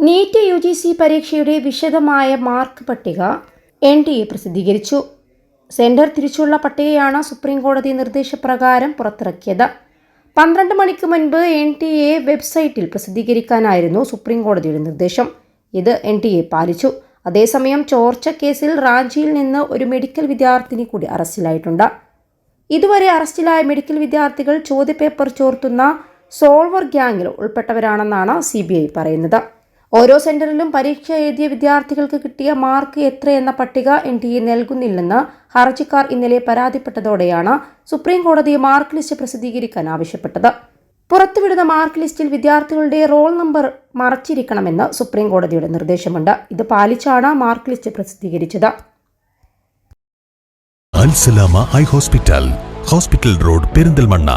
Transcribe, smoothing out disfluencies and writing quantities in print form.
NEET UGC പരീക്ഷയുടെ വിശദമായ mark പട്ടിക NTA പ്രസിദ്ധീകരിച്ചു. സെന്റർ തിരിച്ചുള്ള പട്ടികയാണ് സുപ്രീം കോടതി നിർദ്ദേശപ്രകാരം പുറത്തിറക്കിയത്. 12 മണിക്ക് മുൻപ് NTA വെബ്സൈറ്റിൽ പ്രസിദ്ധീകരിക്കാനായിരുന്നു സുപ്രീം കോടതിയുടെ നിർദ്ദേശം. ഇത് NTA പാലിച്ചു. അതേസമയം ചോർച്ച കേസിൽ റാഞ്ചിയിൽ നിന്ന് ഒരു മെഡിക്കൽ വിദ്യാർത്ഥിനി കൂടി അറസ്റ്റിലായിട്ടുണ്ട്. ഇതുവരെ അറസ്റ്റിലായ മെഡിക്കൽ വിദ്യാർത്ഥികൾ ചോദ്യപേപ്പർ ചോർത്തുന്ന സോൾവർ ഗ്യാങ്ങിൽ ഉൾപ്പെട്ടവരാണെന്നാണ് CBI പറയുന്നത്. ഓരോ സെന്ററിലും പരീക്ഷ എഴുതിയ വിദ്യാർത്ഥികൾക്ക് കിട്ടിയ മാർക്ക് എത്രയെന്ന പട്ടിക NTA നൽകുന്നില്ലെന്ന് ഹർജിക്കാർ ഇന്നലെ പരാതിപ്പെട്ടതോടെയാണ് സുപ്രീം കോടതി മാർക്ക് ലിസ്റ്റ് പ്രസിദ്ധീകരിക്കാൻ ആവശ്യപ്പെട്ടത്. പുറത്തുവിടുന്ന മാർക്ക് ലിസ്റ്റിൽ വിദ്യാർത്ഥികളുടെ റോൾ നമ്പർ മറച്ചിരിക്കണമെന്ന് സുപ്രീം കോടതിയുടെ നിർദ്ദേശമുണ്ട്. ഇത് പാലിച്ചാണ് മാർക്ക് ലിസ്റ്റ് പ്രസിദ്ധീകരിച്ചത്. Al Salama eye hospital, hospital road, Perinthalmanna.